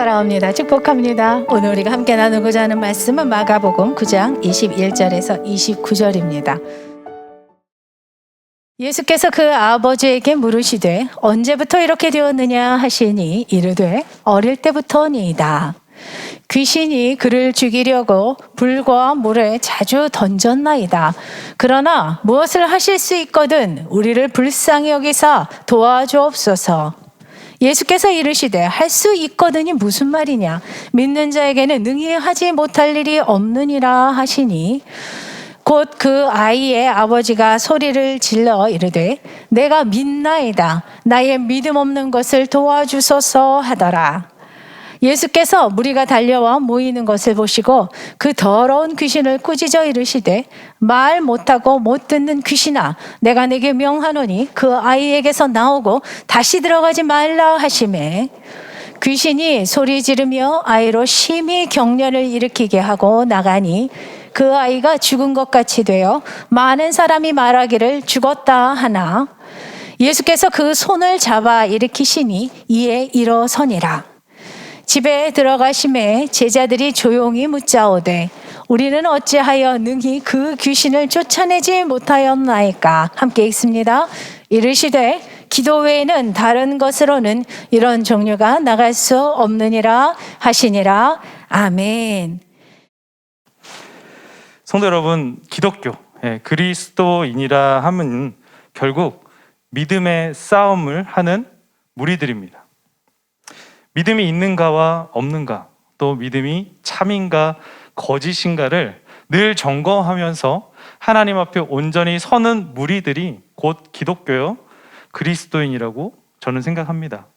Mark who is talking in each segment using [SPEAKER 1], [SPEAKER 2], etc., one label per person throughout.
[SPEAKER 1] 사랑합니다. 축복합니다. 오늘 우리가 함께 나누고자 하는 말씀은 마가복음 9장 21절에서 29절입니다. 예수께서 그 아버지에게 물으시되 언제부터 이렇게 되었느냐 하시니 이르되 어릴 때부터니이다. 귀신이 그를 죽이려고 불과 물에 자주 던졌나이다. 그러나 무엇을 하실 수 있거든 우리를 불쌍히 여기사 도와주옵소서. 예수께서 이르시되 할 수 있거든이 무슨 말이냐? 믿는 자에게는 능히 하지 못할 일이 없느니라 하시니 곧 그 아이의 아버지가 소리를 질러 이르되 내가 믿나이다. 나의 믿음 없는 것을 도와주소서 하더라. 예수께서 무리가 달려와 모이는 것을 보시고 그 더러운 귀신을 꾸짖어 이르시되 말 못하고 못 듣는 귀신아, 내가 네게 명하노니 그 아이에게서 나오고 다시 들어가지 말라 하시매 귀신이 소리 지르며 아이로 심히 경련을 일으키게 하고 나가니 그 아이가 죽은 것 같이 되어 많은 사람이 말하기를 죽었다 하나 예수께서 그 손을 잡아 일으키시니 이에 일어서니라. 집에 들어가심에 제자들이 조용히 묻자오되 우리는 어찌하여 능히 그 귀신을 쫓아내지 못하였나이까? 함께 읽습니다. 이르시되 기도 외에는 다른 것으로는 이런 종류가 나갈 수 없느니라 하시니라. 아멘.
[SPEAKER 2] 성도 여러분, 기독교, 그리스도인이라 하면 결국 믿음의 싸움을 하는 무리들입니다. 믿음이 있는가와 없는가, 또 믿음이 참인가 거짓인가를 늘 점검하면서 하나님 앞에 온전히 서는 무리들이 곧 기독교요, 그리스도인이라고 저는 생각합니다.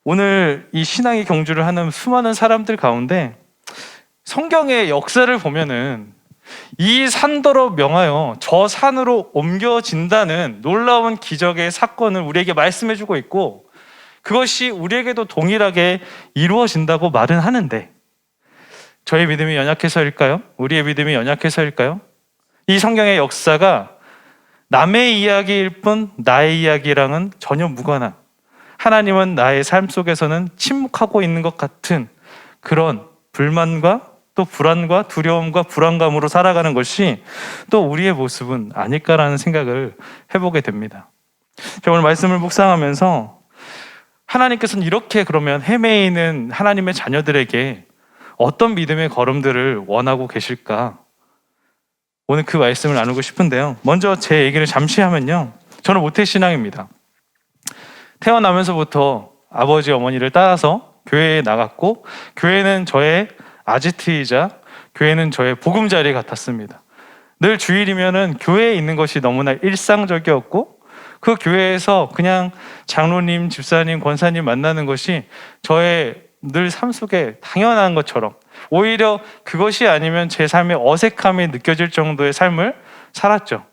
[SPEAKER 2] 오늘 이 신앙의 경주를 하는 수많은 사람들 가운데 성경의 역사를 보면은 이 산더러 명하여 저 산으로 옮겨진다는 놀라운 기적의 사건을 우리에게 말씀해주고 있고 그것이 우리에게도 동일하게 이루어진다고 말은 하는데 저의 믿음이 연약해서일까요? 우리의 믿음이 연약해서일까요? 이 성경의 역사가 남의 이야기일 뿐 나의 이야기랑은 전혀 무관한, 하나님은 나의 삶 속에서는 침묵하고 있는 것 같은 그런 불만과 또 불안과 두려움과 불안감으로 살아가는 것이 또 우리의 모습은 아닐까라는 생각을 해보게 됩니다. 제가 오늘 말씀을 묵상하면서 하나님께서는 이렇게 그러면 헤매이는 하나님의 자녀들에게 어떤 믿음의 걸음들을 원하고 계실까? 오늘 그 말씀을 나누고 싶은데요. 먼저 제 얘기를 잠시 하면요. 저는 모태신앙입니다. 태어나면서부터 아버지 어머니를 따라서 교회에 나갔고 교회는 저의 아지트이자 교회는 저의 보금자리 같았습니다. 늘 주일이면은 교회에 있는 것이 너무나 일상적이었고 그 교회에서 그냥 장로님, 집사님, 권사님 만나는 것이 저의 늘 삶 속에 당연한 것처럼 오히려 그것이 아니면 제 삶에 어색함이 느껴질 정도의 삶을 살았죠.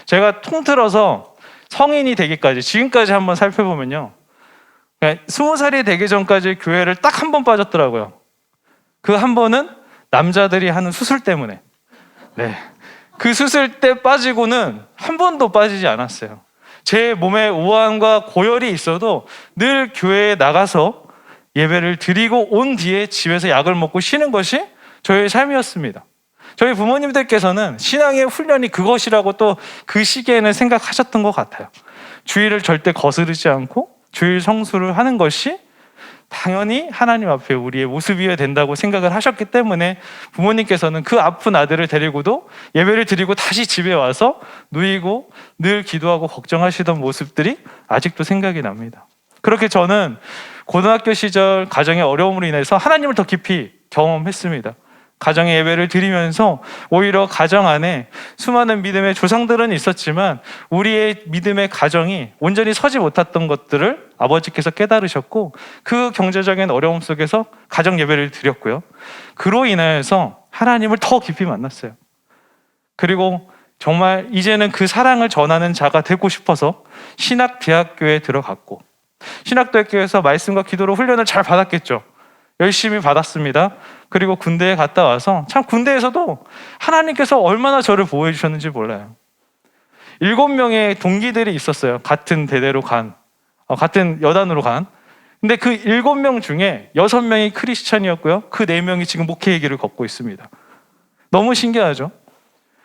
[SPEAKER 2] 제가 통틀어서 성인이 되기까지 지금까지 한번 살펴보면요, 20살이 되기 전까지 교회를 딱 한 번 빠졌더라고요. 그 한 번은 남자들이 하는 수술 때문에. 그 수술 때 빠지고는 한 번도 빠지지 않았어요. 제 몸에 우환과 고열이 있어도 늘 교회에 나가서 예배를 드리고 온 뒤에 집에서 약을 먹고 쉬는 것이 저의 삶이었습니다. 저희 부모님들께서는 신앙의 훈련이 그것이라고 또 그 시기에는 생각하셨던 것 같아요. 주일을 절대 거스르지 않고 주일 성수를 하는 것이 당연히 하나님 앞에 우리의 모습이어야 된다고 생각을 하셨기 때문에 부모님께서는 그 아픈 아들을 데리고도 예배를 드리고 다시 집에 와서 누이고 늘 기도하고 걱정하시던 모습들이 아직도 생각이 납니다. 그렇게 저는 고등학교 시절 가정의 어려움으로 인해서 하나님을 더 깊이 경험했습니다. 가정의 예배를 드리면서 오히려 가정 안에 수많은 믿음의 조상들은 있었지만 우리의 믿음의 가정이 온전히 서지 못했던 것들을 아버지께서 깨달으셨고 그 경제적인 어려움 속에서 가정 예배를 드렸고요. 그로 인하여서 하나님을 더 깊이 만났어요. 그리고 정말 이제는 그 사랑을 전하는 자가 되고 싶어서 신학대학교에 들어갔고 신학대학교에서 말씀과 기도로 훈련을 잘 받았겠죠. 열심히 받았습니다. 그리고 군대에 갔다 와서 참 군대에서도 하나님께서 얼마나 저를 보호해 주셨는지 몰라요. 7명의 동기들이 있었어요. 같은 대대로 간, 같은 여단으로 간. 근데 그 7명 중에 6명이 크리스찬이었고요. 그 4명이 지금 목회의 길을 걷고 있습니다. 너무 신기하죠?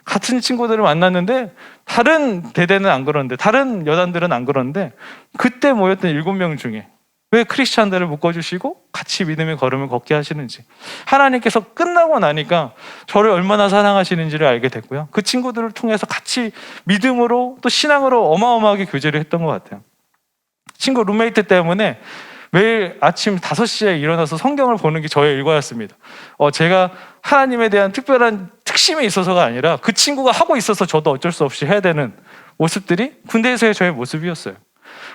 [SPEAKER 2] 같은 친구들을 만났는데 다른 대대는 안 그러는데, 다른 여단들은 안 그러는데, 그때 모였던 7명 중에 왜 크리스찬들을 묶어주시고 같이 믿음의 걸음을 걷게 하시는지, 하나님께서 끝나고 나니까 저를 얼마나 사랑하시는지를 알게 됐고요. 그 친구들을 통해서 같이 믿음으로 또 신앙으로 어마어마하게 교제를 했던 것 같아요. 친구 룸메이트 때문에 매일 아침 5시에 일어나서 성경을 보는 게 저의 일과였습니다. 제가 하나님에 대한 특별한 특심이 있어서가 아니라 그 친구가 하고 있어서 저도 어쩔 수 없이 해야 되는 모습들이 군대에서의 저의 모습이었어요.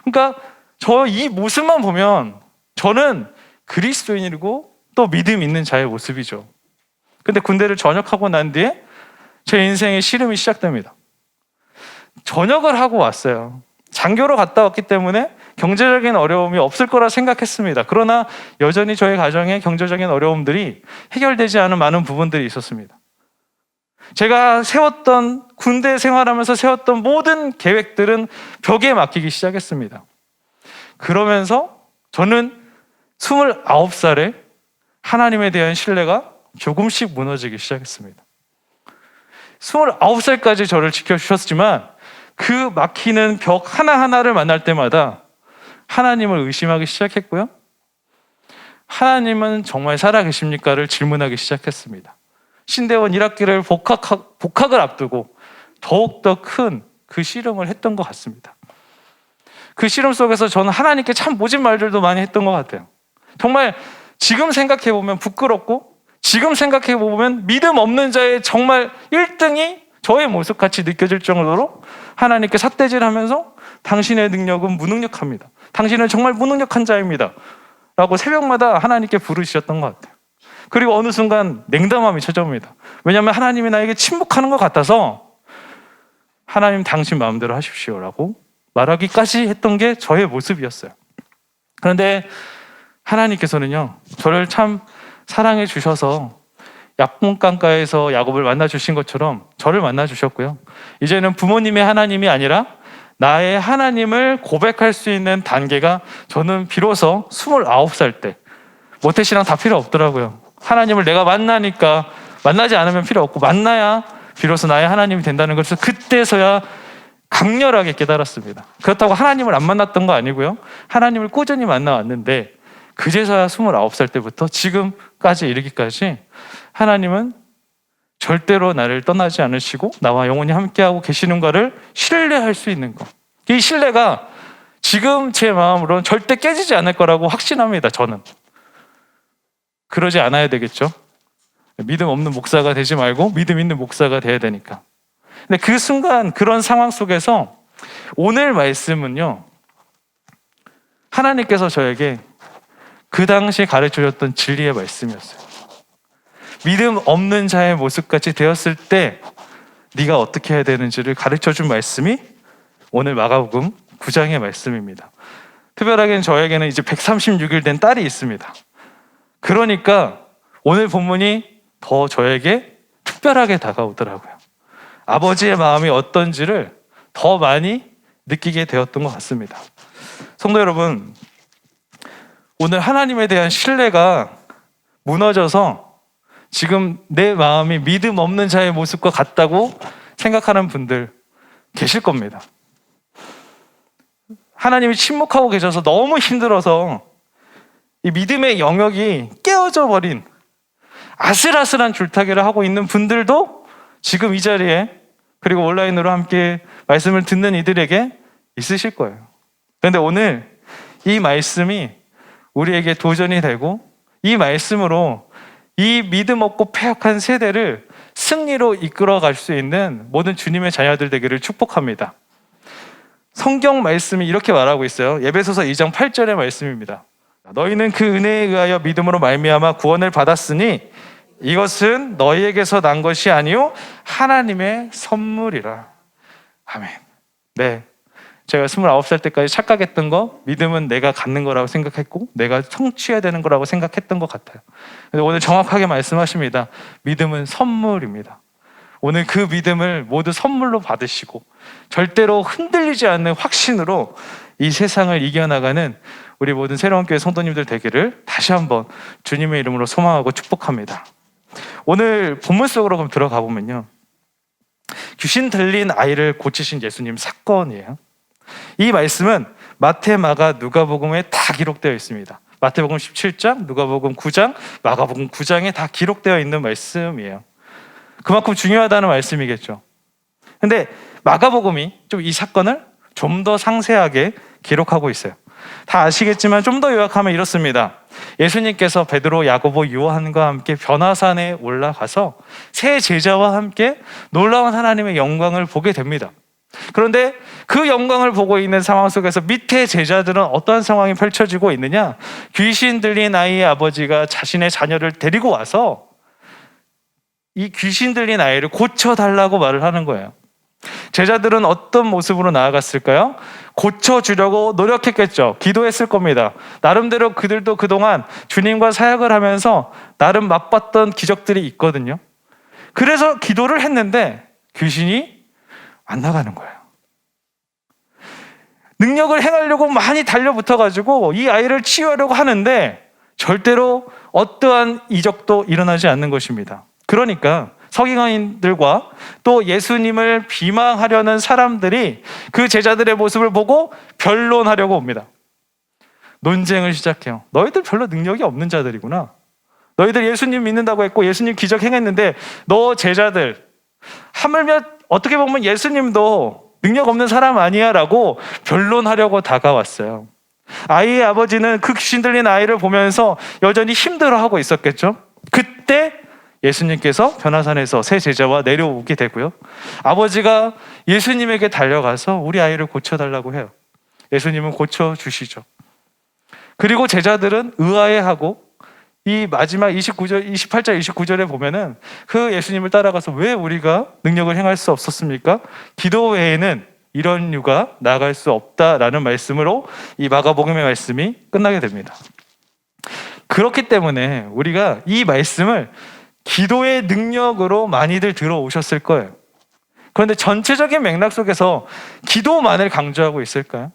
[SPEAKER 2] 그러니까 저 이 모습만 보면 저는 그리스도인이고 또 믿음 있는 자의 모습이죠. 근데 군대를 전역하고 난 뒤에 제 인생의 시름이 시작됩니다. 전역을 하고 왔어요. 장교로 갔다 왔기 때문에 경제적인 어려움이 없을 거라 생각했습니다. 그러나 여전히 저희 가정에 경제적인 어려움들이 해결되지 않은 많은 부분들이 있었습니다. 제가 세웠던, 군대 생활하면서 세웠던 모든 계획들은 벽에 막히기 시작했습니다. 그러면서 저는 29살에 하나님에 대한 신뢰가 조금씩 무너지기 시작했습니다. 29살까지 저를 지켜주셨지만 그 막히는 벽 하나하나를 만날 때마다 하나님을 의심하기 시작했고요. 하나님은 정말 살아계십니까를 질문하기 시작했습니다. 신대원 1학기를 복학을 앞두고 더욱더 큰 그 씨름을 했던 것 같습니다. 그 씨름 속에서 저는 하나님께 참 모진 말들도 많이 했던 것 같아요. 정말 지금 생각해보면 부끄럽고, 지금 생각해보면 믿음 없는 자의 정말 1등이 저의 모습같이 느껴질 정도로 하나님께 삿대질하면서 당신의 능력은 무능력합니다, 당신은 정말 무능력한 자입니다 라고 새벽마다 하나님께 부르셨던 것 같아요. 그리고 어느 순간 냉담함이 찾아옵니다. 왜냐하면 하나님이 나에게 침묵하는 것 같아서 하나님 당신 마음대로 하십시오 라고 말하기까지 했던 게 저의 모습이었어요. 그런데 하나님께서는요, 저를 참 사랑해 주셔서 약봉강가에서 야곱을 만나 주신 것처럼 저를 만나 주셨고요. 이제는 부모님의 하나님이 아니라 나의 하나님을 고백할 수 있는 단계가 저는 비로소 29살 때, 모태신앙 다 필요 없더라고요. 하나님을 내가 만나니까, 만나지 않으면 필요 없고 만나야 비로소 나의 하나님이 된다는 것을 그때서야 강렬하게 깨달았습니다. 그렇다고 하나님을 안 만났던 거 아니고요. 하나님을 꾸준히 만나왔는데 그제서야 29살 때부터 지금까지 이르기까지 하나님은 절대로 나를 떠나지 않으시고 나와 영원히 함께하고 계시는 것을 신뢰할 수 있는 것. 이 신뢰가 지금 제 마음으로는 절대 깨지지 않을 거라고 확신합니다. 저는. 그러지 않아야 되겠죠. 믿음 없는 목사가 되지 말고 믿음 있는 목사가 돼야 되니까. 근데 그 순간, 그런 상황 속에서 오늘 말씀은요, 하나님께서 저에게 그 당시에 가르쳐 줬던 진리의 말씀이었어요. 믿음 없는 자의 모습같이 되었을 때 네가 어떻게 해야 되는지를 가르쳐 준 말씀이 오늘 마가복음 9장의 말씀입니다. 특별하게 저에게는 이제 136일 된 딸이 있습니다. 그러니까 오늘 본문이 더 저에게 특별하게 다가오더라고요. 아버지의 마음이 어떤지를 더 많이 느끼게 되었던 것 같습니다. 성도 여러분, 오늘 하나님에 대한 신뢰가 무너져서 지금 내 마음이 믿음 없는 자의 모습과 같다고 생각하는 분들 계실 겁니다. 하나님이 침묵하고 계셔서 너무 힘들어서 이 믿음의 영역이 깨어져 버린 아슬아슬한 줄타기를 하고 있는 분들도 지금 이 자리에, 그리고 온라인으로 함께 말씀을 듣는 이들에게 있으실 거예요. 그런데 오늘 이 말씀이 우리에게 도전이 되고, 이 말씀으로 이 믿음 없고 패역한 세대를 승리로 이끌어갈 수 있는 모든 주님의 자녀들 되기를 축복합니다. 성경 말씀이 이렇게 말하고 있어요. 에베소서 2장 8절의 말씀입니다. 너희는 그 은혜에 의하여 믿음으로 말미암아 구원을 받았으니 이것은 너희에게서 난 것이 아니요 하나님의 선물이라. 아멘. 네, 제가 29살 때까지 착각했던 거, 믿음은 내가 갖는 거라고 생각했고 내가 성취해야 되는 거라고 생각했던 것 같아요. 근데 오늘 정확하게 말씀하십니다. 믿음은 선물입니다. 오늘 그 믿음을 모두 선물로 받으시고 절대로 흔들리지 않는 확신으로 이 세상을 이겨나가는 우리 모든 새로운 교회 성도님들 되기를 다시 한번 주님의 이름으로 소망하고 축복합니다. 오늘 본문 속으로 그럼 들어가 보면요, 귀신 들린 아이를 고치신 예수님 사건이에요. 이 말씀은 마태, 마가, 누가복음에 다 기록되어 있습니다. 마태복음 17장, 누가복음 9장, 마가복음 9장에 다 기록되어 있는 말씀이에요. 그만큼 중요하다는 말씀이겠죠. 근데 마가복음이 좀 이 사건을 좀 더 상세하게 기록하고 있어요. 다 아시겠지만 좀 더 요약하면 이렇습니다. 예수님께서 베드로, 야고보, 요한과 함께 변화산에 올라가서 세 제자와 함께 놀라운 하나님의 영광을 보게 됩니다. 그런데 그 영광을 보고 있는 상황 속에서 밑에 제자들은 어떠한 상황이 펼쳐지고 있느냐? 귀신 들린 아이의 아버지가 자신의 자녀를 데리고 와서 이 귀신 들린 아이를 고쳐달라고 말을 하는 거예요. 제자들은 어떤 모습으로 나아갔을까요? 고쳐주려고 노력했겠죠. 기도했을 겁니다. 나름대로 그들도 그동안 주님과 사역을 하면서 나름 맛봤던 기적들이 있거든요. 그래서 기도를 했는데 귀신이 안 나가는 거예요. 능력을 행하려고 많이 달려붙어가지고 이 아이를 치유하려고 하는데 절대로 어떠한 이적도 일어나지 않는 것입니다. 그러니까 서기관들과 또 예수님을 비방하려는 사람들이 그 제자들의 모습을 보고 변론하려고 옵니다. 논쟁을 시작해요. 너희들 별로 능력이 없는 자들이구나. 너희들 예수님 믿는다고 했고 예수님 기적 행했는데 너 제자들 하물며 어떻게 보면 예수님도 능력 없는 사람 아니야 라고 변론하려고 다가왔어요. 아이의 아버지는 그 귀신 들린 아이를 보면서 여전히 힘들어하고 있었겠죠. 그때 예수님께서 변화산에서 세 제자와 내려오게 되고요, 아버지가 예수님에게 달려가서 우리 아이를 고쳐달라고 해요. 예수님은 고쳐주시죠. 그리고 제자들은 의아해하고 이 마지막 28절 29절에 보면은 그 예수님을 따라가서 왜 우리가 능력을 행할 수 없었습니까? 기도 외에는 이런 유가 나아갈 수 없다라는 말씀으로 이 마가복음의 말씀이 끝나게 됩니다. 그렇기 때문에 우리가 이 말씀을 기도의 능력으로 많이들 들어오셨을 거예요. 그런데 전체적인 맥락 속에서 기도만을 강조하고 있을까요?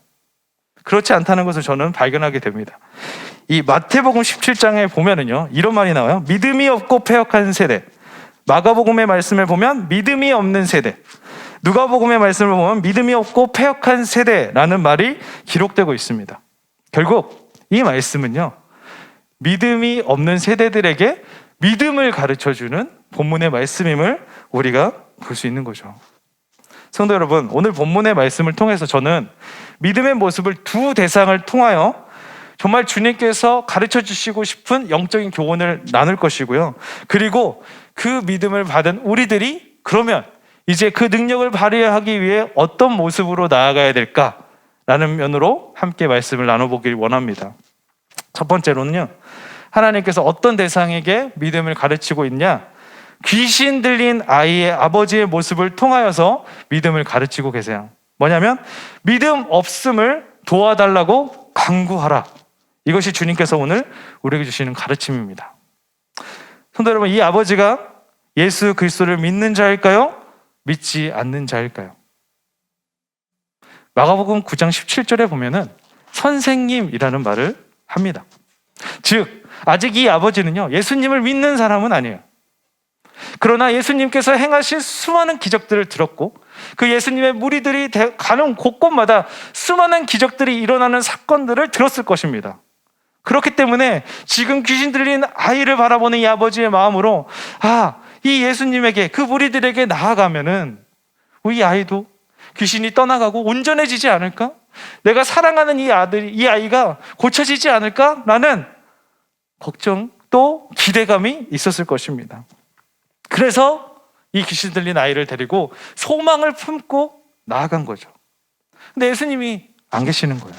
[SPEAKER 2] 그렇지 않다는 것을 저는 발견하게 됩니다. 이 마태복음 17장에 보면은요, 이런 말이 나와요. 믿음이 없고 패역한 세대. 마가복음의 말씀을 보면 믿음이 없는 세대. 누가복음의 말씀을 보면 믿음이 없고 패역한 세대라는 말이 기록되고 있습니다. 결국 이 말씀은요, 믿음이 없는 세대들에게 믿음을 가르쳐주는 본문의 말씀임을 우리가 볼 수 있는 거죠. 성도 여러분, 오늘 본문의 말씀을 통해서 저는 믿음의 모습을 두 대상을 통하여 정말 주님께서 가르쳐 주시고 싶은 영적인 교훈을 나눌 것이고요, 그리고 그 믿음을 받은 우리들이 그러면 이제 그 능력을 발휘하기 위해 어떤 모습으로 나아가야 될까라는 면으로 함께 말씀을 나눠보길 원합니다. 첫 번째로는요, 하나님께서 어떤 대상에게 믿음을 가르치고 있냐? 귀신 들린 아이의 아버지의 모습을 통하여서 믿음을 가르치고 계세요. 뭐냐면 믿음 없음을 도와달라고 강구하라. 이것이 주님께서 오늘 우리에게 주시는 가르침입니다. 성도 여러분, 이 아버지가 예수 그리스도를 믿는 자일까요? 믿지 않는 자일까요? 마가복음 9장 17절에 보면은 선생님이라는 말을 합니다. 즉 아직 이 아버지는요, 예수님을 믿는 사람은 아니에요. 그러나 예수님께서 행하실 수많은 기적들을 들었고 그 예수님의 무리들이 가는 곳곳마다 수많은 기적들이 일어나는 사건들을 들었을 것입니다. 그렇기 때문에 지금 귀신 들린 아이를 바라보는 이 아버지의 마음으로 이 예수님에게, 그 무리들에게 나아가면은 우리 아이도 귀신이 떠나가고 온전해지지 않을까? 내가 사랑하는 이 아이가 고쳐지지 않을까? 라는 걱정 또 기대감이 있었을 것입니다. 그래서 이 귀신 들린 아이를 데리고 소망을 품고 나아간 거죠. 근데 예수님이 안 계시는 거예요.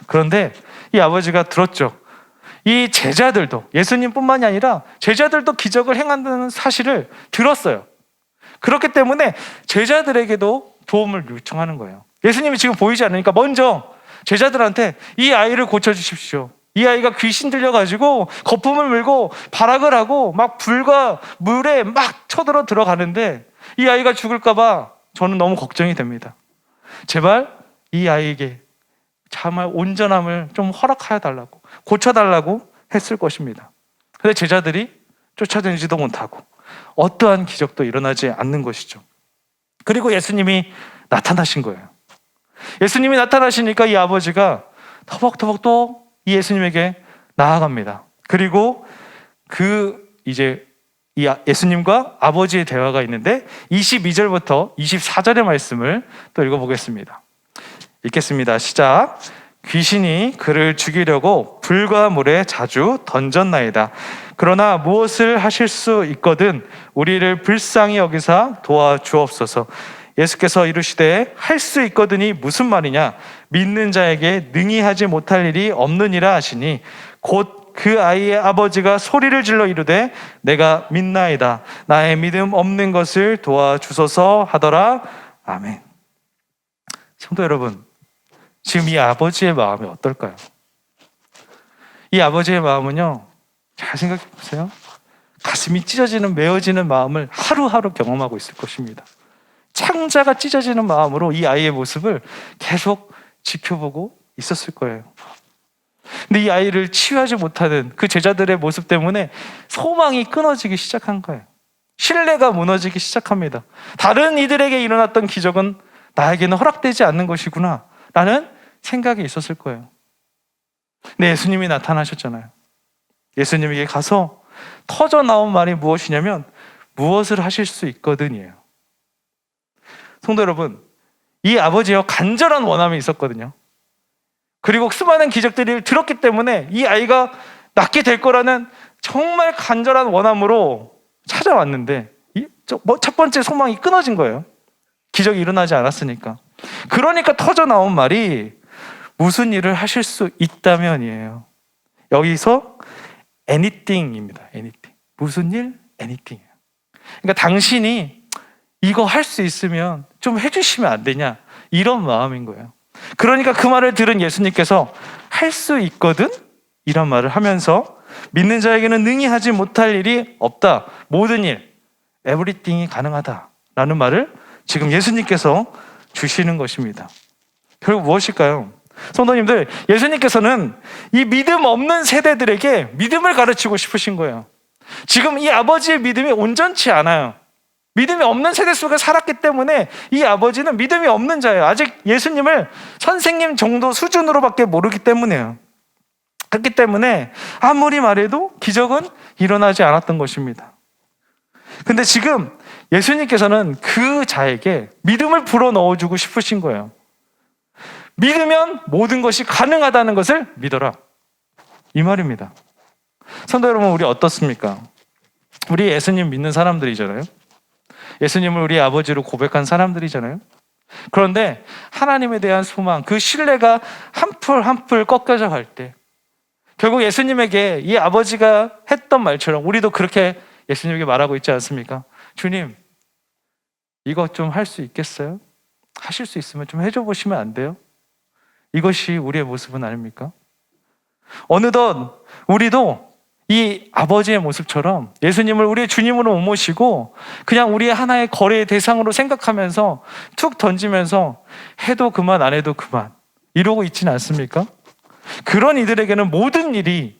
[SPEAKER 2] 그런데 이 아버지가 들었죠. 이 제자들도, 예수님뿐만이 아니라 제자들도 기적을 행한다는 사실을 들었어요. 그렇기 때문에 제자들에게도 도움을 요청하는 거예요. 예수님이 지금 보이지 않으니까 먼저 제자들한테 이 아이를 고쳐주십시오. 이 아이가 귀신 들려가지고 거품을 물고 발악을 하고 막 불과 물에 막 쳐들어 들어가는데 이 아이가 죽을까봐 저는 너무 걱정이 됩니다. 제발 이 아이에게 정말 온전함을 좀 허락하여 달라고, 고쳐달라고 했을 것입니다. 근데 제자들이 쫓아다니지도 못하고 어떠한 기적도 일어나지 않는 것이죠. 그리고 예수님이 나타나신 거예요. 예수님이 나타나시니까 이 아버지가 터벅터벅 또 이 예수님에게 나아갑니다. 그리고 이 예수님과 아버지의 대화가 있는데 22절부터 24절의 말씀을 또 읽어보겠습니다. 읽겠습니다. 시작. 귀신이 그를 죽이려고 불과 물에 자주 던졌나이다. 그러나 무엇을 하실 수 있거든 우리를 불쌍히 여기사 도와주옵소서. 예수께서 이르시되 할 수 있거든이 무슨 말이냐? 믿는 자에게 능히 하지 못할 일이 없느니라 하시니 곧 그 아이의 아버지가 소리를 질러 이르되 내가 믿나이다. 나의 믿음 없는 것을 도와주소서 하더라. 아멘. 성도 여러분, 지금 이 아버지의 마음이 어떨까요? 이 아버지의 마음은요, 잘 생각해 보세요. 가슴이 찢어지는, 메어지는 마음을 하루하루 경험하고 있을 것입니다. 창자가 찢어지는 마음으로 이 아이의 모습을 계속 지켜보고 있었을 거예요. 근데 이 아이를 치유하지 못하는 그 제자들의 모습 때문에 소망이 끊어지기 시작한 거예요. 신뢰가 무너지기 시작합니다. 다른 이들에게 일어났던 기적은 나에게는 허락되지 않는 것이구나 라는 생각이 있었을 거예요. 근데 예수님이 나타나셨잖아요. 예수님에게 가서 터져 나온 말이 무엇이냐면 무엇을 하실 수 있거든이에요. 성도 여러분, 이 아버지와 간절한 원함이 있었거든요. 그리고 수많은 기적들을 들었기 때문에 이 아이가 낫게 될 거라는 정말 간절한 원함으로 찾아왔는데 첫 번째 소망이 끊어진 거예요. 기적이 일어나지 않았으니까. 그러니까 터져 나온 말이 무슨 일을 하실 수 있다면이에요. 여기서 anything입니다. anything. 무슨 일? anything이에요. 그러니까 당신이 이거 할 수 있으면 좀 해주시면 안 되냐? 이런 마음인 거예요. 그러니까 그 말을 들은 예수님께서 할 수 있거든? 이런 말을 하면서 믿는 자에게는 능히 하지 못할 일이 없다. 모든 일, everything이 가능하다. 라는 말을 지금 예수님께서 주시는 것입니다. 결국 무엇일까요? 성도님들, 예수님께서는 이 믿음 없는 세대들에게 믿음을 가르치고 싶으신 거예요. 지금 이 아버지의 믿음이 온전치 않아요. 믿음이 없는 세대 속에 살았기 때문에 이 아버지는 믿음이 없는 자예요. 아직 예수님을 선생님 정도 수준으로밖에 모르기 때문에요. 그렇기 때문에 아무리 말해도 기적은 일어나지 않았던 것입니다. 근데 지금 예수님께서는 그 자에게 믿음을 불어넣어주고 싶으신 거예요. 믿으면 모든 것이 가능하다는 것을 믿어라. 이 말입니다. 성도 여러분, 우리 어떻습니까? 우리 예수님 믿는 사람들이잖아요. 예수님을 우리 아버지로 고백한 사람들이잖아요. 그런데 하나님에 대한 소망, 그 신뢰가 한풀 한풀 꺾여져 갈 때 결국 예수님에게 이 아버지가 했던 말처럼 우리도 그렇게 예수님에게 말하고 있지 않습니까? 주님, 이것 좀 할 수 있겠어요? 하실 수 있으면 좀 해줘 보시면 안 돼요? 이것이 우리의 모습은 아닙니까? 어느덧 우리도 이 아버지의 모습처럼 예수님을 우리의 주님으로 못 모시고 그냥 우리의 하나의 거래의 대상으로 생각하면서 툭 던지면서 해도 그만 안 해도 그만 이러고 있지는 않습니까? 그런 이들에게는 모든 일이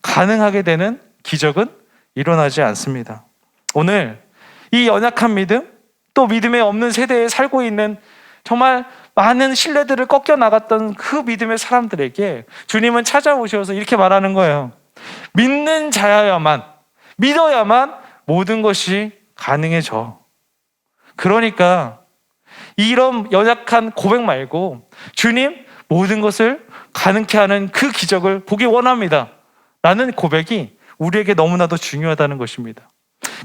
[SPEAKER 2] 가능하게 되는 기적은 일어나지 않습니다. 오늘 이 연약한 믿음, 또 믿음에 없는 세대에 살고 있는 정말 많은 신뢰들을 꺾여 나갔던 그 믿음의 사람들에게 주님은 찾아오셔서 이렇게 말하는 거예요. 믿는 자야만, 믿어야만 모든 것이 가능해져. 그러니까 이런 연약한 고백 말고 주님, 모든 것을 가능케 하는 그 기적을 보기 원합니다 라는 고백이 우리에게 너무나도 중요하다는 것입니다.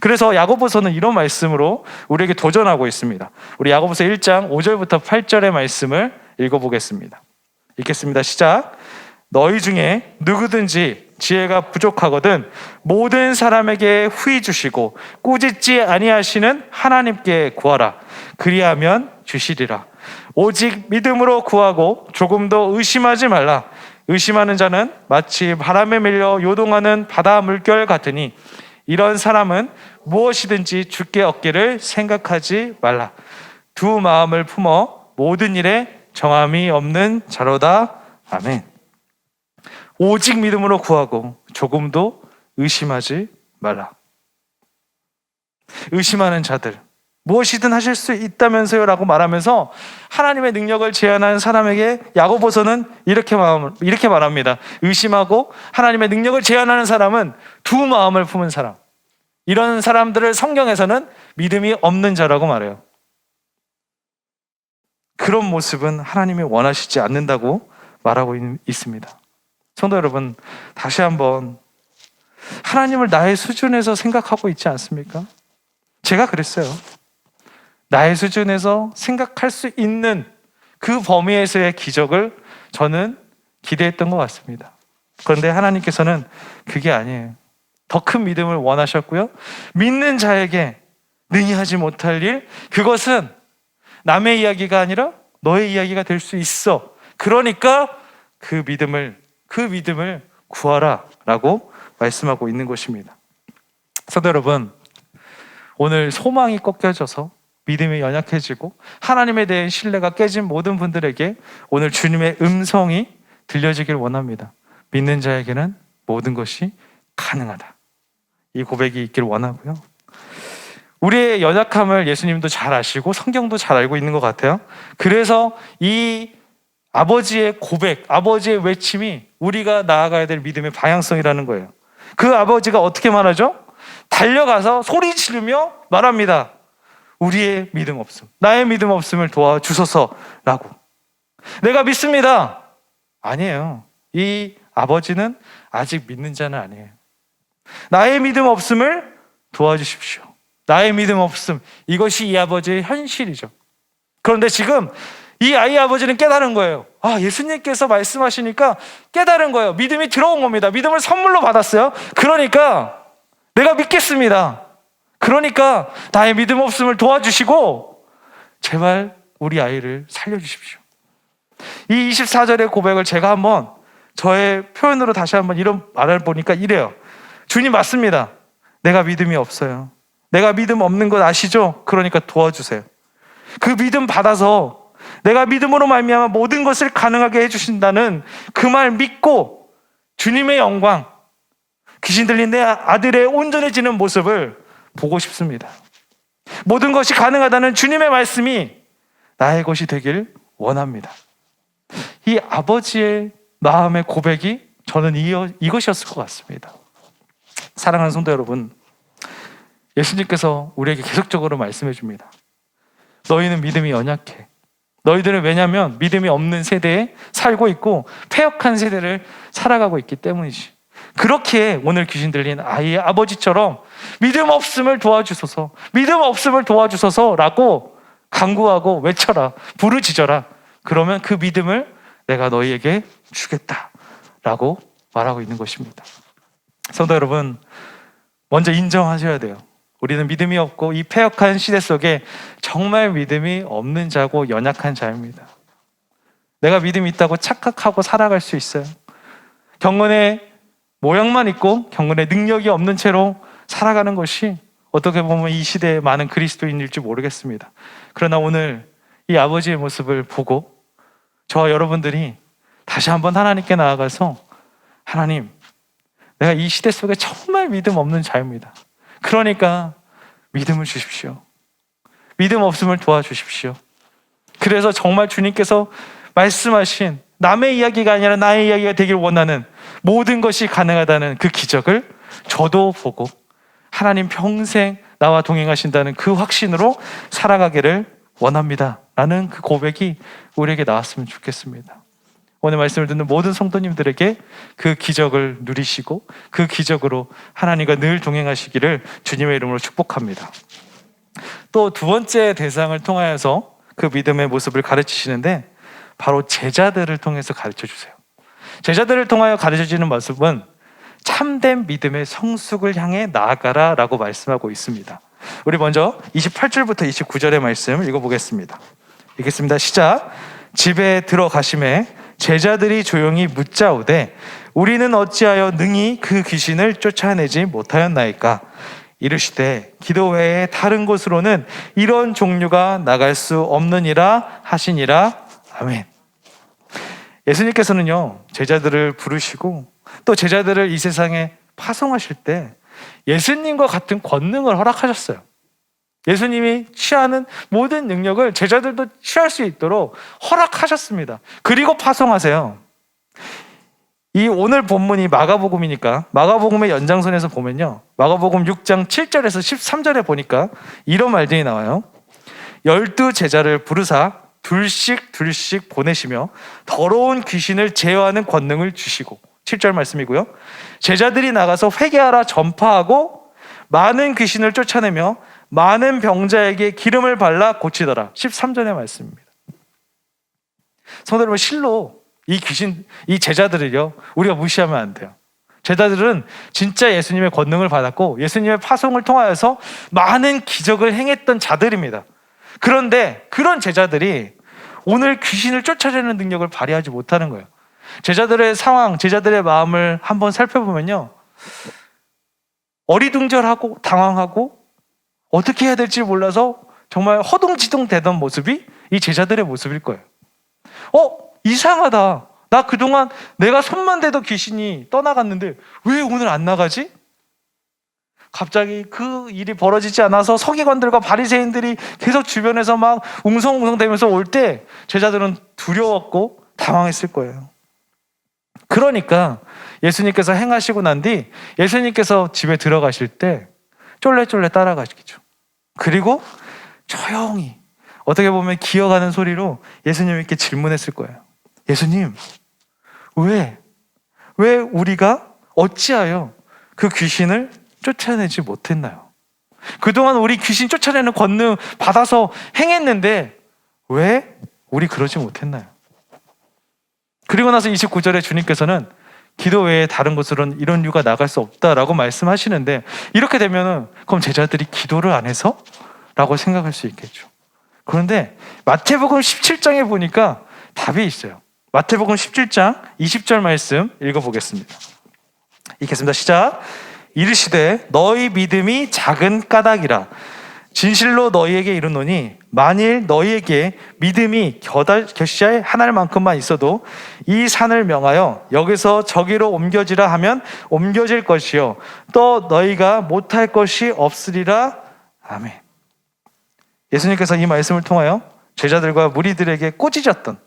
[SPEAKER 2] 그래서 야고보서는 이런 말씀으로 우리에게 도전하고 있습니다. 우리 야고보서 1장 5절부터 8절의 말씀을 읽어보겠습니다. 읽겠습니다. 시작. 너희 중에 누구든지 지혜가 부족하거든 모든 사람에게 후히 주시고 꾸짖지 아니하시는 하나님께 구하라. 그리하면 주시리라. 오직 믿음으로 구하고 조금도 의심하지 말라. 의심하는 자는 마치 바람에 밀려 요동하는 바다 물결 같으니 이런 사람은 무엇이든지 주께 얻기를 생각하지 말라. 두 마음을 품어 모든 일에 정함이 없는 자로다. 아멘. 오직 믿음으로 구하고 조금도 의심하지 말라. 의심하는 자들, 무엇이든 하실 수 있다면서요 라고 말하면서 하나님의 능력을 제한하는 사람에게 야고보서는 이렇게 말합니다. 의심하고 하나님의 능력을 제한하는 사람은 두 마음을 품은 사람, 이런 사람들을 성경에서는 믿음이 없는 자라고 말해요. 그런 모습은 하나님이 원하시지 않는다고 말하고 있습니다. 성도 여러분, 다시 한번 하나님을 나의 수준에서 생각하고 있지 않습니까? 제가 그랬어요. 나의 수준에서 생각할 수 있는 그 범위에서의 기적을 저는 기대했던 것 같습니다. 그런데 하나님께서는 그게 아니에요. 더 큰 믿음을 원하셨고요. 믿는 자에게 능히 하지 못할 일, 그것은 남의 이야기가 아니라 너의 이야기가 될 수 있어. 그러니까 그 믿음을 구하라 라고 말씀하고 있는 것입니다. 성도 여러분, 오늘 소망이 꺾여져서 믿음이 연약해지고 하나님에 대한 신뢰가 깨진 모든 분들에게 오늘 주님의 음성이 들려지길 원합니다. 믿는 자에게는 모든 것이 가능하다. 이 고백이 있길 원하고요. 우리의 연약함을 예수님도 잘 아시고 성경도 잘 알고 있는 것 같아요. 그래서 이 아버지의 고백, 아버지의 외침이 우리가 나아가야 될 믿음의 방향성이라는 거예요. 그 아버지가 어떻게 말하죠? 달려가서 소리 지르며 말합니다. 우리의 믿음 없음, 나의 믿음 없음을 도와주소서라고. 내가 믿습니다. 아니에요. 이 아버지는 아직 믿는 자는 아니에요. 나의 믿음 없음을 도와주십시오. 나의 믿음 없음, 이것이 이 아버지의 현실이죠. 그런데 지금 이 아이 아버지는 깨달은 거예요. 예수님께서 말씀하시니까 깨달은 거예요. 믿음이 들어온 겁니다. 믿음을 선물로 받았어요. 그러니까 내가 믿겠습니다. 그러니까 나의 믿음 없음을 도와주시고 제발 우리 아이를 살려주십시오. 이 24절의 고백을 제가 한번 저의 표현으로 다시 한번 이런 말을 보니까 이래요. 주님 맞습니다. 내가 믿음이 없어요. 내가 믿음 없는 것 아시죠? 그러니까 도와주세요. 그 믿음 받아서 내가 믿음으로 말미암아 모든 것을 가능하게 해주신다는 그 말 믿고 주님의 영광, 귀신 들린 내 아들의 온전해지는 모습을 보고 싶습니다. 모든 것이 가능하다는 주님의 말씀이 나의 것이 되길 원합니다. 이 아버지의 마음의 고백이 저는 이것이었을 것 같습니다. 사랑하는 성도 여러분, 예수님께서 우리에게 계속적으로 말씀해 줍니다. 너희는 믿음이 연약해. 너희들은 왜냐하면 믿음이 없는 세대에 살고 있고 패역한 세대를 살아가고 있기 때문이지. 그렇게 오늘 귀신 들린 아이의 아버지처럼 믿음 없음을 도와주소서, 믿음 없음을 도와주소서라고 간구하고 외쳐라, 부르짖어라. 그러면 그 믿음을 내가 너희에게 주겠다라고 말하고 있는 것입니다. 성도 여러분, 먼저 인정하셔야 돼요. 우리는 믿음이 없고 이 패역한 시대 속에 정말 믿음이 없는 자고 연약한 자입니다. 내가 믿음이 있다고 착각하고 살아갈 수 있어요. 경건의 모양만 있고 경건의 능력이 없는 채로 살아가는 것이 어떻게 보면 이 시대의 많은 그리스도인일지 모르겠습니다. 그러나 오늘 이 아버지의 모습을 보고 저와 여러분들이 다시 한번 하나님께 나아가서 하나님, 내가 이 시대 속에 정말 믿음 없는 자입니다. 그러니까 믿음을 주십시오. 믿음 없음을 도와주십시오. 그래서 정말 주님께서 말씀하신 남의 이야기가 아니라 나의 이야기가 되길 원하는 모든 것이 가능하다는 그 기적을 저도 보고 하나님 평생 나와 동행하신다는 그 확신으로 살아가기를 원합니다 라는 그 고백이 우리에게 나왔으면 좋겠습니다. 오늘 말씀을 듣는 모든 성도님들에게 그 기적을 누리시고 그 기적으로 하나님과 늘 동행하시기를 주님의 이름으로 축복합니다. 또 두 번째 대상을 통하여서 그 믿음의 모습을 가르치시는데 바로 제자들을 통해서 가르쳐주세요. 제자들을 통하여 가르쳐지는 모습은 참된 믿음의 성숙을 향해 나아가라 라고 말씀하고 있습니다. 우리 먼저 28절부터 29절의 말씀 읽어보겠습니다. 읽겠습니다. 시작. 집에 들어가심에 제자들이 조용히 묻자오되 우리는 어찌하여 능히 그 귀신을 쫓아내지 못하였나이까? 이르시되 기도 외에 다른 곳으로는 이런 종류가 나갈 수 없느니라 하시니라. 아멘. 예수님께서는요, 제자들을 부르시고 또 제자들을 이 세상에 파송하실 때 예수님과 같은 권능을 허락하셨어요. 예수님이 취하는 모든 능력을 제자들도 취할 수 있도록 허락하셨습니다. 그리고 파송하세요. 이 오늘 본문이 마가복음이니까 마가복음의 연장선에서 보면요, 마가복음 6장 7절에서 13절에 보니까 이런 말들이 나와요. 12 제자를 부르사 둘씩 보내시며 더러운 귀신을 제어하는 권능을 주시고, 7절 말씀이고요, 제자들이 나가서 회개하라 전파하고 많은 귀신을 쫓아내며 많은 병자에게 기름을 발라 고치더라. 13절의 말씀입니다. 성도 여러분, 실로 이 제자들을요, 우리가 무시하면 안 돼요. 제자들은 진짜 예수님의 권능을 받았고 예수님의 파송을 통하여서 많은 기적을 행했던 자들입니다. 그런데 그런 제자들이 오늘 귀신을 쫓아내는 능력을 발휘하지 못하는 거예요. 제자들의 상황, 제자들의 마음을 한번 살펴보면요, 어리둥절하고 당황하고 어떻게 해야 될지 몰라서 정말 허둥지둥 되던 모습이 이 제자들의 모습일 거예요. 이상하다. 나 그동안 내가 손만 대도 귀신이 떠나갔는데 왜 오늘 안 나가지? 갑자기 그 일이 벌어지지 않아서 서기관들과 바리새인들이 계속 주변에서 막 웅성웅성대면서 올 때 제자들은 두려웠고 당황했을 거예요. 그러니까 예수님께서 행하시고 난 뒤 예수님께서 집에 들어가실 때 쫄래쫄래 따라가시죠. 그리고 조용히, 어떻게 보면 기어가는 소리로 예수님께 질문했을 거예요. 예수님, 왜 우리가 어찌하여 그 귀신을 쫓아내지 못했나요? 그동안 우리 귀신 쫓아내는 권능 받아서 행했는데 왜 우리 그러지 못했나요? 그리고 나서 29절에 주님께서는 기도 외에 다른 곳으로는 이런 유가 나갈 수 없다라고 말씀하시는데, 이렇게 되면은 그럼 제자들이 기도를 안 해서? 라고 생각할 수 있겠죠. 그런데 마태복음 17장에 보니까 답이 있어요. 마태복음 17장 20절 말씀 읽어보겠습니다. 읽겠습니다. 시작. 이르시되 너희 믿음이 작은 까닭이라. 진실로 너희에게 이르노니 만일 너희에게 믿음이 겨시아의 한 알만큼만 있어도 이 산을 명하여 여기서 저기로 옮겨지라 하면 옮겨질 것이요 또 너희가 못할 것이 없으리라. 아멘. 예수님께서 이 말씀을 통하여 제자들과 무리들에게 꾸짖었던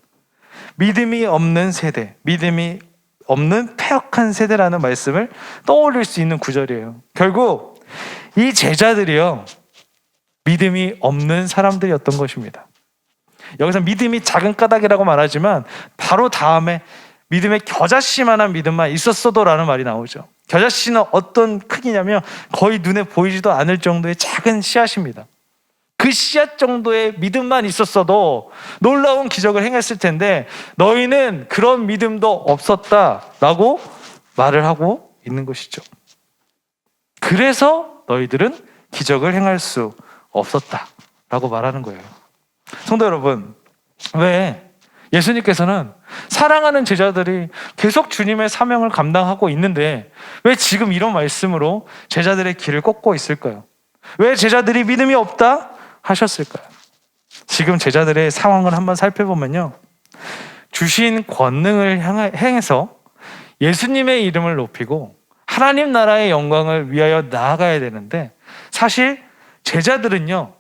[SPEAKER 2] 믿음이 없는 세대, 믿음이 없는 패역한 세대라는 말씀을 떠올릴 수 있는 구절이에요. 결국 이 제자들이요, 믿음이 없는 사람들이었던 것입니다. 여기서 믿음이 작은 까닭이라고 말하지만 바로 다음에 믿음의 겨자씨만한 믿음만 있었어도 라는 말이 나오죠. 겨자씨는 어떤 크기냐면 거의 눈에 보이지도 않을 정도의 작은 씨앗입니다. 그 씨앗 정도의 믿음만 있었어도 놀라운 기적을 행했을 텐데 너희는 그런 믿음도 없었다라고 말을 하고 있는 것이죠. 그래서 너희들은 기적을 행할 수 없었다라고 말하는 거예요. 성도 여러분, 왜 예수님께서는 사랑하는 제자들이 계속 주님의 사명을 감당하고 있는데 왜 지금 이런 말씀으로 제자들의 길을 꺾고 있을까요? 왜 제자들이 믿음이 없다 하셨을까요? 지금 제자들의 상황을 한번 살펴보면요, 주신 권능을 행해서 예수님의 이름을 높이고 하나님 나라의 영광을 위하여 나아가야 되는데, 사실 제자들은요,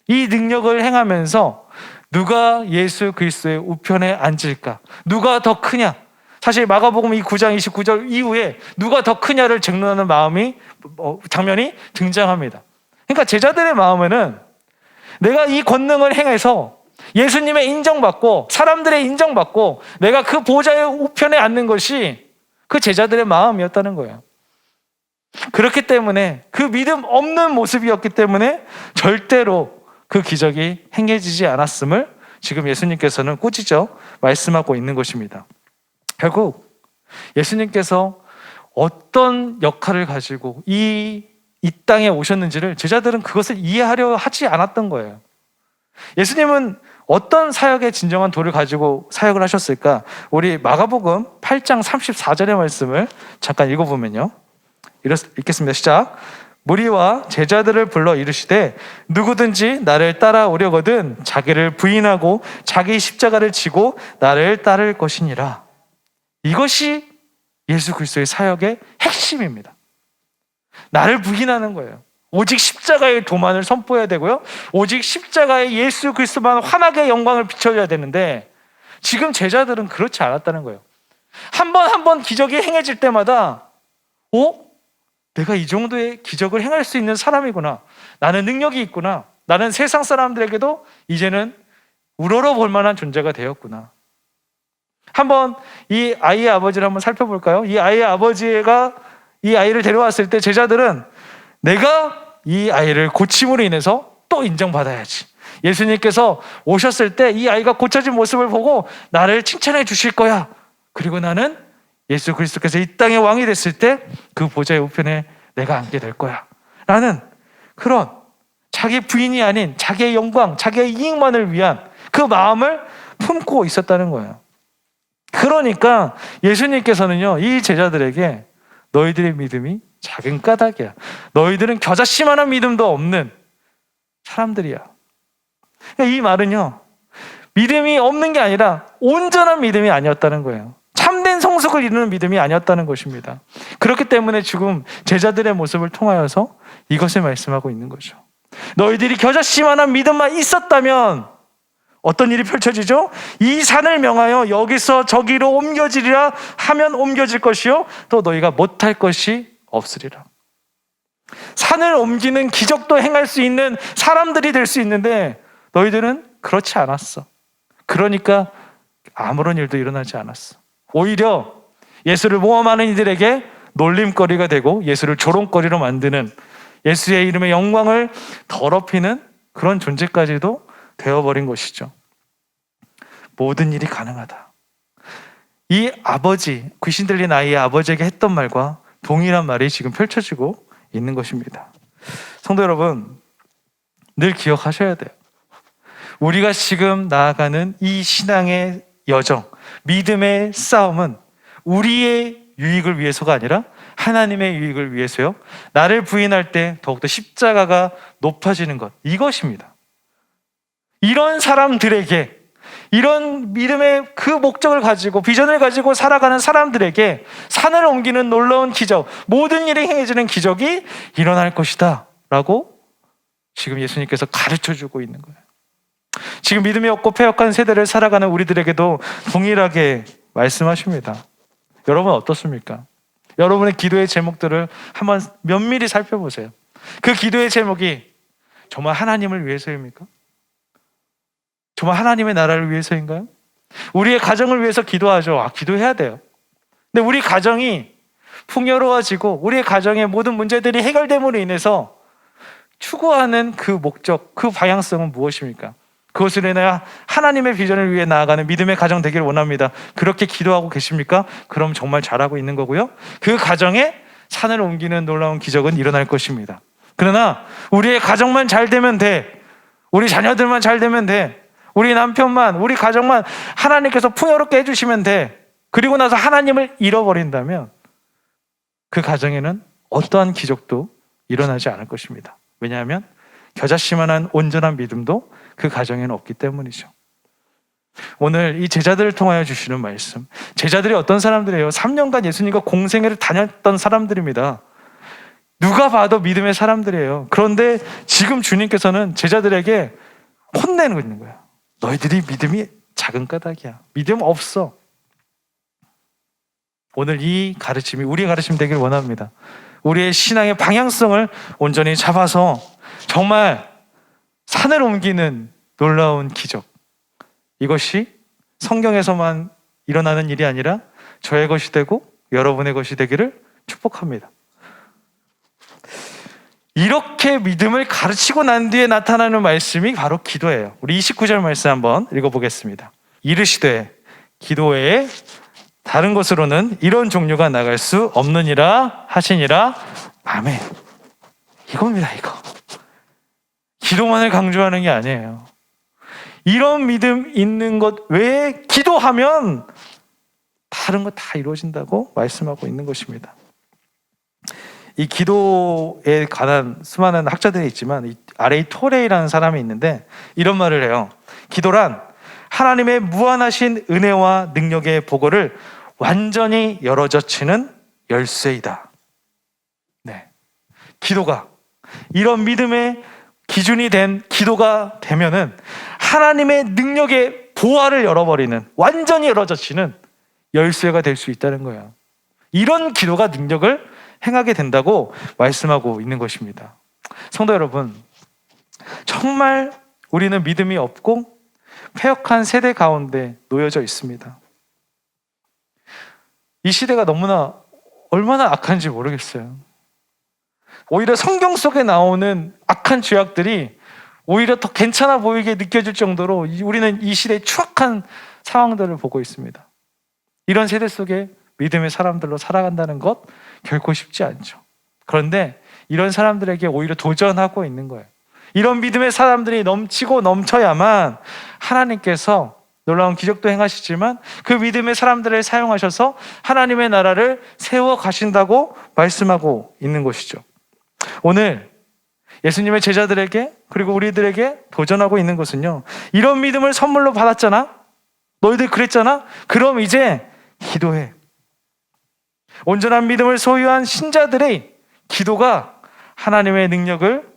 [SPEAKER 2] 이 능력을 행하면서 누가 예수 그리스도의 우편에 앉을까, 누가 더 크냐, 사실 마가복음 이 9장 29절 이후에 누가 더 크냐를 쟁론하는 장면이 등장합니다. 그러니까 제자들의 마음에는 내가 이 권능을 행해서 예수님의 인정받고 사람들의 인정받고 내가 그 보좌의 우편에 앉는 것이 그 제자들의 마음이었다는 거예요. 그렇기 때문에 그 믿음 없는 모습이었기 때문에 절대로 그 기적이 행해지지 않았음을 지금 예수님께서는 꾸짖어 말씀하고 있는 것입니다. 결국 예수님께서 어떤 역할을 가지고 이 땅에 오셨는지를 제자들은 그것을 이해하려 하지 않았던 거예요. 예수님은 어떤 사역의 진정한 도를 가지고 사역을 하셨을까? 우리 마가복음 8장 34절의 말씀을 잠깐 읽어보면요, 읽겠습니다. 시작. 무리와 제자들을 불러 이르시되 누구든지 나를 따라오려거든 자기를 부인하고 자기 십자가를 지고 나를 따를 것이니라. 이것이 예수 그리스도의 사역의 핵심입니다. 나를 부인하는 거예요. 오직 십자가의 도만을 선포해야 되고요. 오직 십자가의 예수 그리스도만 환하게 영광을 비춰줘야 되는데 지금 제자들은 그렇지 않았다는 거예요. 한 번 기적이 행해질 때마다 내가 이 정도의 기적을 행할 수 있는 사람이구나. 나는 능력이 있구나. 나는 세상 사람들에게도 이제는 우러러 볼 만한 존재가 되었구나. 한번 이 아이의 아버지를 한번 살펴볼까요? 이 아이의 아버지가 이 아이를 데려왔을 때 제자들은 내가 이 아이를 고침으로 인해서 또 인정받아야지. 예수님께서 오셨을 때 이 아이가 고쳐진 모습을 보고 나를 칭찬해 주실 거야. 그리고 나는 예수 그리스도께서 이 땅의 왕이 됐을 때 그 보좌의 우편에 내가 앉게 될 거야. 라는 그런 자기 부인이 아닌 자기의 영광, 자기의 이익만을 위한 그 마음을 품고 있었다는 거예요. 그러니까 예수님께서는요, 이 제자들에게 너희들의 믿음이 작은 까닭이야. 너희들은 겨자씨만한 믿음도 없는 사람들이야. 이 말은요, 믿음이 없는 게 아니라 온전한 믿음이 아니었다는 거예요. 참된 성숙을 이루는 믿음이 아니었다는 것입니다. 그렇기 때문에 지금 제자들의 모습을 통하여서 이것을 말씀하고 있는 거죠. 너희들이 겨자씨만한 믿음만 있었다면 어떤 일이 펼쳐지죠? 이 산을 명하여 여기서 저기로 옮겨지리라 하면 옮겨질 것이요 또 너희가 못할 것이 없으리라. 산을 옮기는 기적도 행할 수 있는 사람들이 될 수 있는데 너희들은 그렇지 않았어. 그러니까 아무런 일도 일어나지 않았어. 오히려 예수를 모함하는 이들에게 놀림거리가 되고 예수를 조롱거리로 만드는, 예수의 이름의 영광을 더럽히는 그런 존재까지도 되어버린 것이죠. 모든 일이 가능하다. 이 아버지, 귀신 들린 아이의 아버지에게 했던 말과 동일한 말이 지금 펼쳐지고 있는 것입니다. 성도 여러분, 늘 기억하셔야 돼요. 우리가 지금 나아가는 이 신앙의 여정, 믿음의 싸움은 우리의 유익을 위해서가 아니라 하나님의 유익을 위해서요. 나를 부인할 때 더욱더 십자가가 높아지는 것, 이것입니다. 이런 사람들에게, 이런 믿음의 그 목적을 가지고 비전을 가지고 살아가는 사람들에게 산을 옮기는 놀라운 기적, 모든 일이 행해지는 기적이 일어날 것이다 라고 지금 예수님께서 가르쳐주고 있는 거예요. 지금 믿음이 없고 패역한 세대를 살아가는 우리들에게도 동일하게 말씀하십니다. 여러분 어떻습니까? 여러분의 기도의 제목들을 한번 면밀히 살펴보세요. 그 기도의 제목이 정말 하나님을 위해서입니까? 정말 하나님의 나라를 위해서인가요? 우리의 가정을 위해서 기도하죠. 기도해야 돼요. 근데 우리 가정이 풍요로워지고 우리의 가정의 모든 문제들이 해결됨으로 인해서 추구하는 그 목적, 그 방향성은 무엇입니까? 그것을 인하여 하나님의 비전을 위해 나아가는 믿음의 가정 되기를 원합니다. 그렇게 기도하고 계십니까? 그럼 정말 잘하고 있는 거고요. 그 가정에 산을 옮기는 놀라운 기적은 일어날 것입니다. 그러나 우리의 가정만 잘 되면 돼. 우리 자녀들만 잘 되면 돼. 우리 남편만, 우리 가정만 하나님께서 풍요롭게 해주시면 돼. 그리고 나서 하나님을 잃어버린다면 그 가정에는 어떠한 기적도 일어나지 않을 것입니다. 왜냐하면 겨자씨만한 온전한 믿음도 그 가정에는 없기 때문이죠. 오늘 이 제자들을 통하여 주시는 말씀, 제자들이 어떤 사람들이에요? 3년간 예수님과 공생애를 다녔던 사람들입니다. 누가 봐도 믿음의 사람들이에요. 그런데 지금 주님께서는 제자들에게 혼내고 있는 거예요. 너희들이 믿음이 작은 까닭이야. 믿음 없어. 오늘 이 가르침이 우리의 가르침 되길 원합니다. 우리의 신앙의 방향성을 온전히 잡아서 정말 산을 옮기는 놀라운 기적, 이것이 성경에서만 일어나는 일이 아니라 저의 것이 되고 여러분의 것이 되기를 축복합니다. 이렇게 믿음을 가르치고 난 뒤에 나타나는 말씀이 바로 기도예요. 우리 29절 말씀 한번 읽어보겠습니다. 이르시되 기도 외에 다른 것으로는 이런 종류가 나갈 수 없느니라 하시니라. 아멘. 이겁니다, 이거. 기도만을 강조하는 게 아니에요. 이런 믿음 있는 것 외에 기도하면 다른 거 다 이루어진다고 말씀하고 있는 것입니다. 이 기도에 관한 수많은 학자들이 있지만 이 아레이 토레이라는 사람이 있는데 이런 말을 해요. 기도란 하나님의 무한하신 은혜와 능력의 보고를 완전히 열어젖히는 열쇠이다. 네, 기도가 이런 믿음의 기준이 된 기도가 되면은 하나님의 능력의 보화를 열어버리는, 완전히 열어젖히는 열쇠가 될 수 있다는 거예요. 이런 기도가 능력을 행하게 된다고 말씀하고 있는 것입니다. 성도 여러분, 정말 우리는 믿음이 없고 패역한 세대 가운데 놓여져 있습니다. 이 시대가 너무나 얼마나 악한지 모르겠어요. 오히려 성경 속에 나오는 악한 죄악들이 오히려 더 괜찮아 보이게 느껴질 정도로 우리는 이 시대의 추악한 상황들을 보고 있습니다. 이런 세대 속에 믿음의 사람들로 살아간다는 것 결코 쉽지 않죠. 그런데 이런 사람들에게 오히려 도전하고 있는 거예요. 이런 믿음의 사람들이 넘치고 넘쳐야만 하나님께서 놀라운 기적도 행하시지만 그 믿음의 사람들을 사용하셔서 하나님의 나라를 세워 가신다고 말씀하고 있는 것이죠. 오늘 예수님의 제자들에게 그리고 우리들에게 도전하고 있는 것은요, 이런 믿음을 선물로 받았잖아? 너희들 그랬잖아? 그럼 이제 기도해. 온전한 믿음을 소유한 신자들의 기도가 하나님의 능력을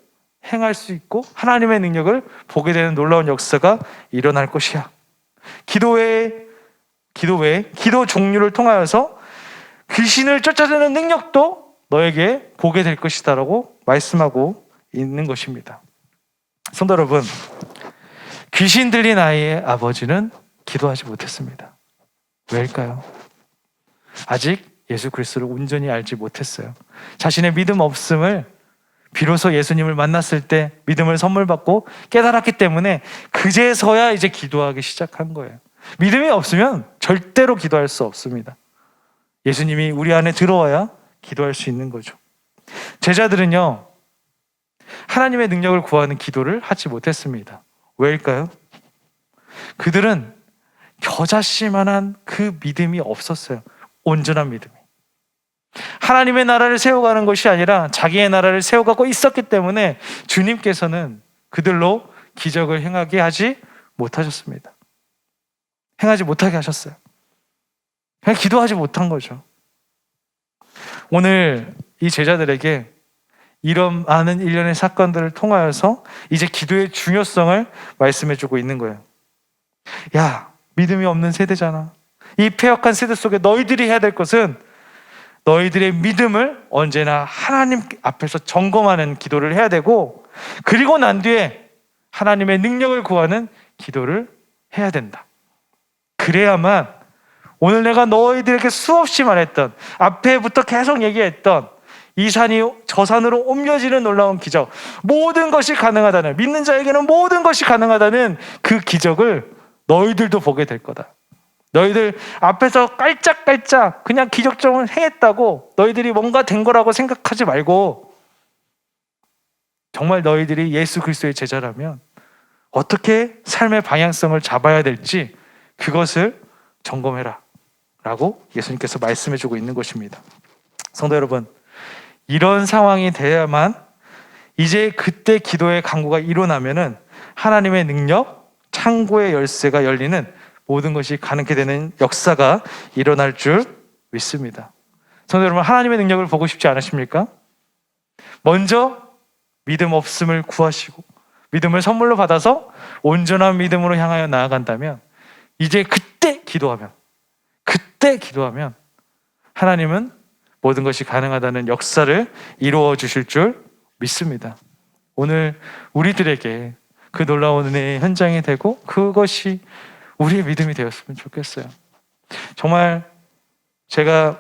[SPEAKER 2] 행할 수 있고 하나님의 능력을 보게 되는 놀라운 역사가 일어날 것이야. 기도 외에 기도 종류를 통하여서 귀신을 쫓아내는 능력도 너에게 보게 될 것이다 라고 말씀하고 있는 것입니다. 성도 여러분, 귀신 들린 아이의 아버지는 기도하지 못했습니다. 왜일까요? 아직 예수 그리스도를 온전히 알지 못했어요. 자신의 믿음 없음을 비로소 예수님을 만났을 때 믿음을 선물 받고 깨달았기 때문에 그제서야 이제 기도하기 시작한 거예요. 믿음이 없으면 절대로 기도할 수 없습니다. 예수님이 우리 안에 들어와야 기도할 수 있는 거죠. 제자들은요, 하나님의 능력을 구하는 기도를 하지 못했습니다. 왜일까요? 그들은 겨자씨만한 그 믿음이 없었어요. 온전한 믿음이. 하나님의 나라를 세워가는 것이 아니라 자기의 나라를 세워가고 있었기 때문에 주님께서는 그들로 기적을 행하게 하지 못하셨습니다. 행하지 못하게 하셨어요. 그냥 기도하지 못한 거죠. 오늘 이 제자들에게 이런 많은 일련의 사건들을 통하여서 이제 기도의 중요성을 말씀해주고 있는 거예요. 야, 믿음이 없는 세대잖아. 이 패역한 세대 속에 너희들이 해야 될 것은 너희들의 믿음을 언제나 하나님 앞에서 점검하는 기도를 해야 되고, 그리고 난 뒤에 하나님의 능력을 구하는 기도를 해야 된다. 그래야만 오늘 내가 너희들에게 수없이 말했던, 앞에부터 계속 얘기했던 이 산이 저 산으로 옮겨지는 놀라운 기적, 모든 것이 가능하다는, 믿는 자에게는 모든 것이 가능하다는 그 기적을 너희들도 보게 될 거다. 너희들 앞에서 깔짝깔짝 그냥 기적적으로 행했다고 너희들이 뭔가 된 거라고 생각하지 말고, 정말 너희들이 예수 그리스도의 제자라면 어떻게 삶의 방향성을 잡아야 될지 그것을 점검해라 라고 예수님께서 말씀해주고 있는 것입니다. 성도 여러분, 이런 상황이 돼야만 이제 그때 기도의 강구가 일어나면은 하나님의 능력, 창고의 열쇠가 열리는 모든 것이 가능하게 되는 역사가 일어날 줄 믿습니다. 성도 여러분, 하나님의 능력을 보고 싶지 않으십니까? 먼저 믿음 없음을 구하시고 믿음을 선물로 받아서 온전한 믿음으로 향하여 나아간다면, 이제 그때 기도하면 하나님은 모든 것이 가능하다는 역사를 이루어 주실 줄 믿습니다. 오늘 우리들에게 그 놀라운 은혜의 현장이 되고 그것이 우리의 믿음이 되었으면 좋겠어요. 정말 제가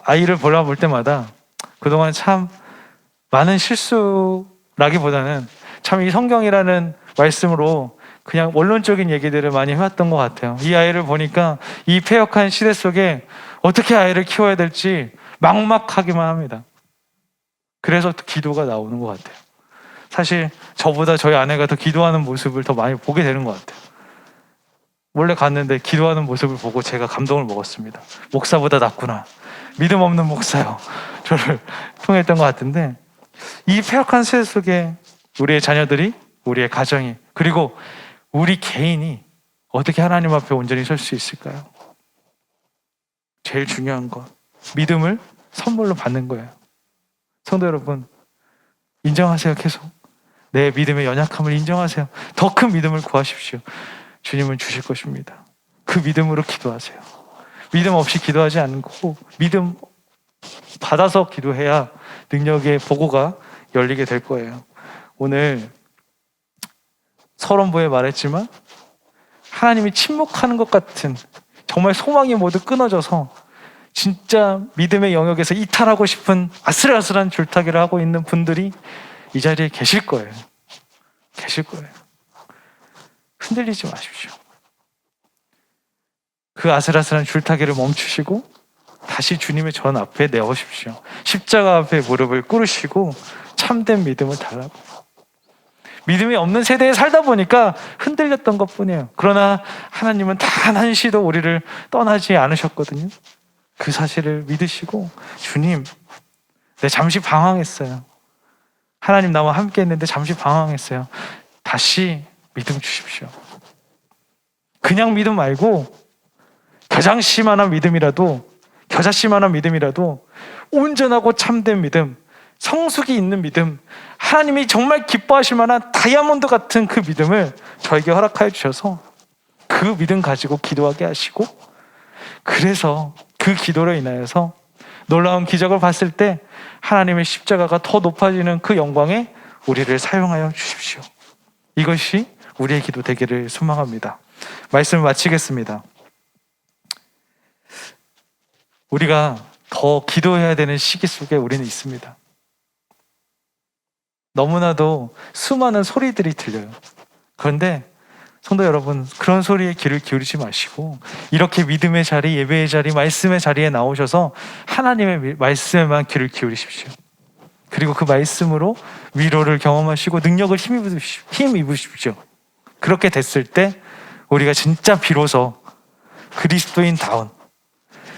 [SPEAKER 2] 아이를 돌아볼 때마다 그동안 참 많은 실수라기보다는 참 이 성경이라는 말씀으로 그냥 원론적인 얘기들을 많이 해왔던 것 같아요. 이 아이를 보니까 이 패역한 시대 속에 어떻게 아이를 키워야 될지 막막하기만 합니다. 그래서 기도가 나오는 것 같아요. 사실 저보다 저희 아내가 더 기도하는 모습을 더 많이 보게 되는 것 같아요. 몰래 갔는데 기도하는 모습을 보고 제가 감동을 먹었습니다. 목사보다 낫구나. 믿음 없는 목사요. 저를 통했던 것 같은데, 이 폐역한 세대 속에 우리의 자녀들이, 우리의 가정이, 그리고 우리 개인이 어떻게 하나님 앞에 온전히 설 수 있을까요? 제일 중요한 것, 믿음을 선물로 받는 거예요. 성도 여러분, 인정하세요. 계속 내 믿음의 연약함을 인정하세요. 더 큰 믿음을 구하십시오. 주님은 주실 것입니다. 그 믿음으로 기도하세요. 믿음 없이 기도하지 않고 믿음 받아서 기도해야 능력의 보고가 열리게 될 거예요. 오늘 서론부에 말했지만 하나님이 침묵하는 것 같은, 정말 소망이 모두 끊어져서 진짜 믿음의 영역에서 이탈하고 싶은 아슬아슬한 줄타기를 하고 있는 분들이 이 자리에 계실 거예요. 계실 거예요. 흔들리지 마십시오. 그 아슬아슬한 줄타기를 멈추시고 다시 주님의 전 앞에 내오십시오. 십자가 앞에 무릎을 꿇으시고 참된 믿음을 달라고. 믿음이 없는 세대에 살다 보니까 흔들렸던 것뿐이에요. 그러나 하나님은 단 한시도 우리를 떠나지 않으셨거든요. 그 사실을 믿으시고, 주님, 내 잠시 방황했어요. 하나님 나와 함께 했는데 잠시 방황했어요. 다시 믿음 주십시오. 그냥 믿음 말고 겨장씨만한 믿음이라도, 겨자씨만한 믿음이라도 온전하고 참된 믿음, 성숙이 있는 믿음, 하나님이 정말 기뻐하실 만한 다이아몬드 같은 그 믿음을 저에게 허락하여 주셔서 그 믿음 가지고 기도하게 하시고, 그래서 그 기도로 인하여서 놀라운 기적을 봤을 때 하나님의 십자가가 더 높아지는 그 영광에 우리를 사용하여 주십시오. 이것이 우리의 기도 되기를 소망합니다. 말씀을 마치겠습니다. 우리가 더 기도해야 되는 시기 속에 우리는 있습니다. 너무나도 수많은 소리들이 들려요. 그런데 성도 여러분, 그런 소리에 귀를 기울이지 마시고 이렇게 믿음의 자리, 예배의 자리, 말씀의 자리에 나오셔서 하나님의 말씀에만 귀를 기울이십시오. 그리고 그 말씀으로 위로를 경험하시고 능력을 힘입으십시오. 그렇게 됐을 때 우리가 진짜 비로소 그리스도인다운,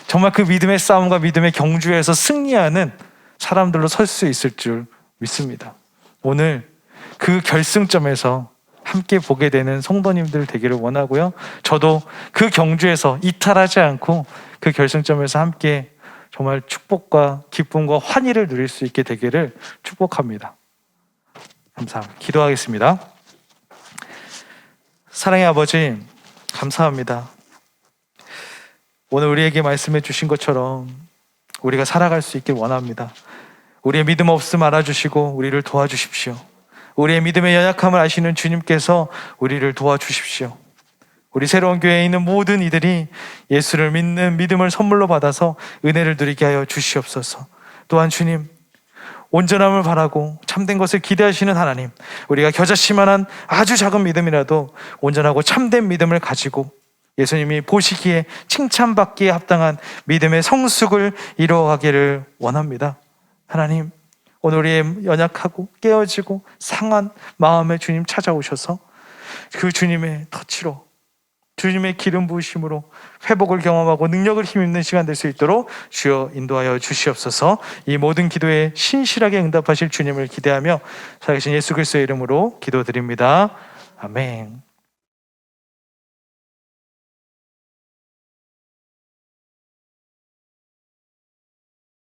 [SPEAKER 2] 정말 그 믿음의 싸움과 믿음의 경주에서 승리하는 사람들로 설 수 있을 줄 믿습니다. 오늘 그 결승점에서 함께 보게 되는 성도님들 되기를 원하고요. 저도 그 경주에서 이탈하지 않고 그 결승점에서 함께 정말 축복과 기쁨과 환희를 누릴 수 있게 되기를 축복합니다. 감사합니다. 기도하겠습니다. 사랑의 아버지, 감사합니다. 오늘 우리에게 말씀해 주신 것처럼 우리가 살아갈 수 있길 원합니다. 우리의 믿음 없음 알아주시고 우리를 도와주십시오. 우리의 믿음의 연약함을 아시는 주님께서 우리를 도와주십시오. 우리 새로운 교회에 있는 모든 이들이 예수를 믿는 믿음을 선물로 받아서 은혜를 누리게 하여 주시옵소서. 또한 주님, 온전함을 바라고 참된 것을 기대하시는 하나님, 우리가 겨자씨만한 아주 작은 믿음이라도 온전하고 참된 믿음을 가지고 예수님이 보시기에 칭찬받기에 합당한 믿음의 성숙을 이루어가기를 원합니다. 하나님, 오늘 우리의 연약하고 깨어지고 상한 마음에 주님 찾아오셔서 그 주님의 터치로, 주님의 기름 부으심으로 회복을 경험하고 능력을 힘입는 시간 될 수 있도록 주여 인도하여 주시옵소서. 이 모든 기도에 신실하게 응답하실 주님을 기대하며 살아계신 예수 그리스도의 이름으로 기도드립니다. 아멘.